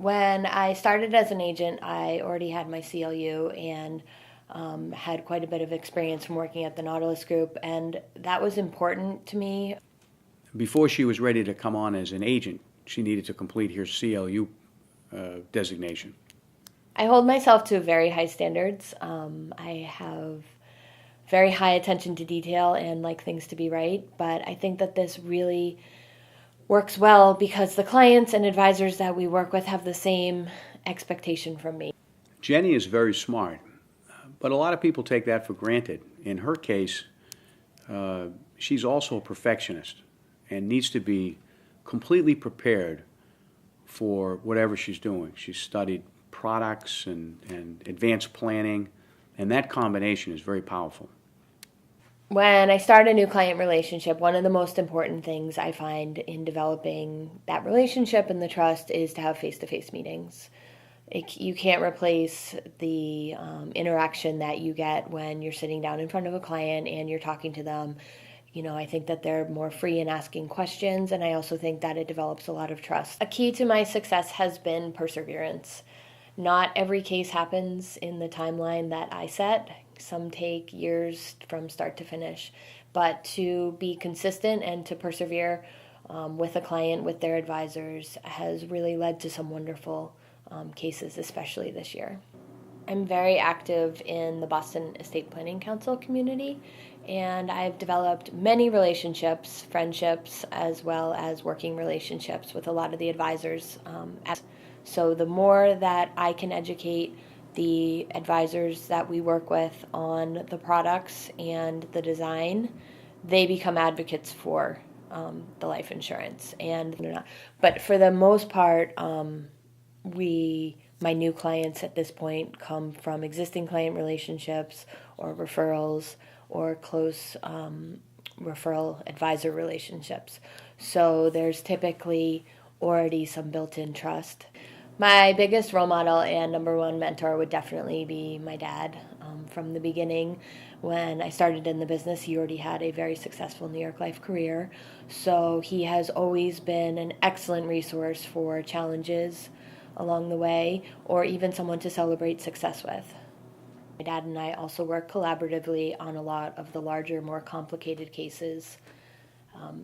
When I started as an agent, I already had my CLU and had quite a bit of experience from working at the Nautilus Group, and that was important to me. Before she was ready to come on as an agent, she needed to complete her CLU designation. I hold myself to very high standards. I have very high attention to detail and like things to be right, but I think that this really works well because the clients and advisors that we work with have the same expectation from me. Jenni is very smart, but a lot of people take that for granted. In her case, she's also a perfectionist and needs to be completely prepared for whatever she's doing. She's studied products and advanced planning, and that combination is very powerful. When I start a new client relationship, one of the most important things I find in developing that relationship and the trust is to have face-to-face meetings. You can't replace the interaction that you get when you're sitting down in front of a client and you're talking to them. I think that they're more free in asking questions, and I also think that it develops a lot of trust. A key to my success has been perseverance. Not every case happens in the timeline that I set. Some take years from start to finish. But to be consistent and to persevere with a client, with their advisors, has really led to some wonderful cases, especially this year. I'm very active in the Boston Estate Planning Council community, and I've developed many relationships, friendships, as well as working relationships with a lot of the advisors. So the more that I can educate the advisors that we work with on the products and the design, they become advocates for the life insurance. But for the most part, my new clients at this point come from existing client relationships or referrals or close referral advisor relationships. So there's typically already some built-in trust. My biggest role model and number one mentor would definitely be my dad. From the beginning, when I started in the business, he already had a very successful New York Life career. So he has always been an excellent resource for challenges along the way, or even someone to celebrate success with. My dad and I also work collaboratively on a lot of the larger, more complicated cases.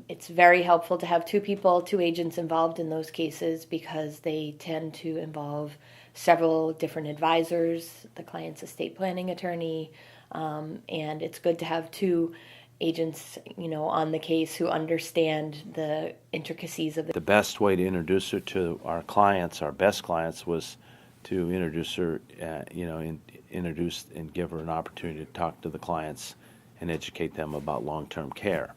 It's very helpful to have two agents involved in those cases because they tend to involve several different advisors, the client's estate planning attorney, and it's good to have two agents, on the case who understand the intricacies of The best way to introduce her to our clients, our best clients, was to introduce her, introduce and give her an opportunity to talk to the clients and educate them about long-term care.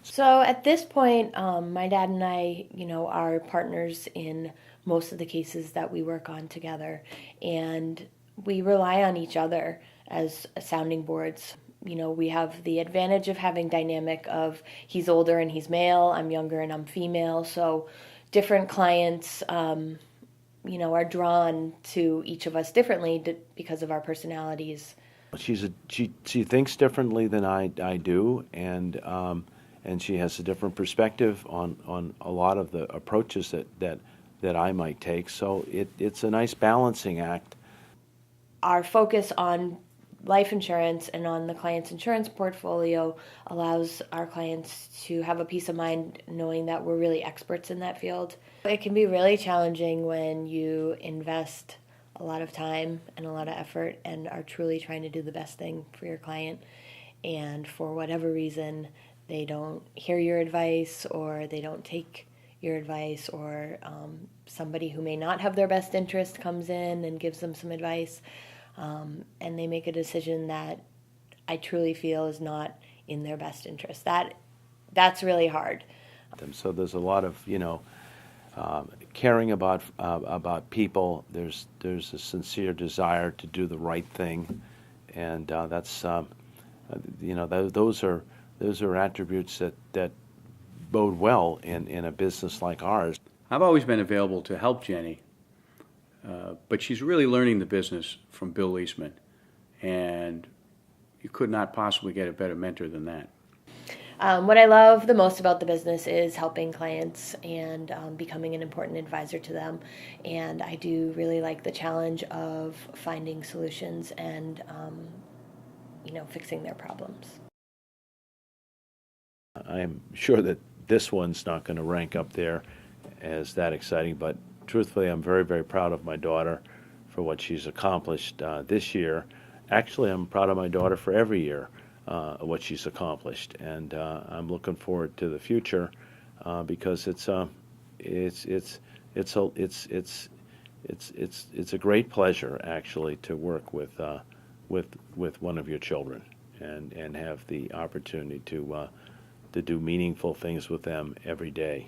So at this point, my dad and I, are partners in most of the cases that we work on together, and we rely on each other as sounding boards. We have the advantage of having dynamic of he's older and he's male, I'm younger and I'm female, so different clients, are drawn to each of us differently because of our personalities. She thinks differently than I do, and she has a different perspective on a lot of the approaches that I might take. So it's a nice balancing act. Our focus on life insurance and on the client's insurance portfolio allows our clients to have a peace of mind knowing that we're really experts in that field. It can be really challenging when you invest a lot of time and a lot of effort and are truly trying to do the best thing for your client, and for whatever reason they don't hear your advice or they don't take your advice, or somebody who may not have their best interest comes in and gives them some advice, and they make a decision that I truly feel is not in their best interest. That's really hard. So there's a lot of caring about people. There's a sincere desire to do the right thing, and that's those are attributes that bode well in a business like ours. I've always been available to help Jenni, but she's really learning the business from Bill Eastman, and you could not possibly get a better mentor than that. What I love the most about the business is helping clients and becoming an important advisor to them. And I do really like the challenge of finding solutions and, fixing their problems. I'm sure that this one's not going to rank up there as that exciting, but truthfully, I'm very, very proud of my daughter for what she's accomplished this year. Actually, I'm proud of my daughter for every year what she's accomplished, and I'm looking forward to the future because it's it's a great pleasure actually to work with one of your children and have the opportunity to do meaningful things with them every day.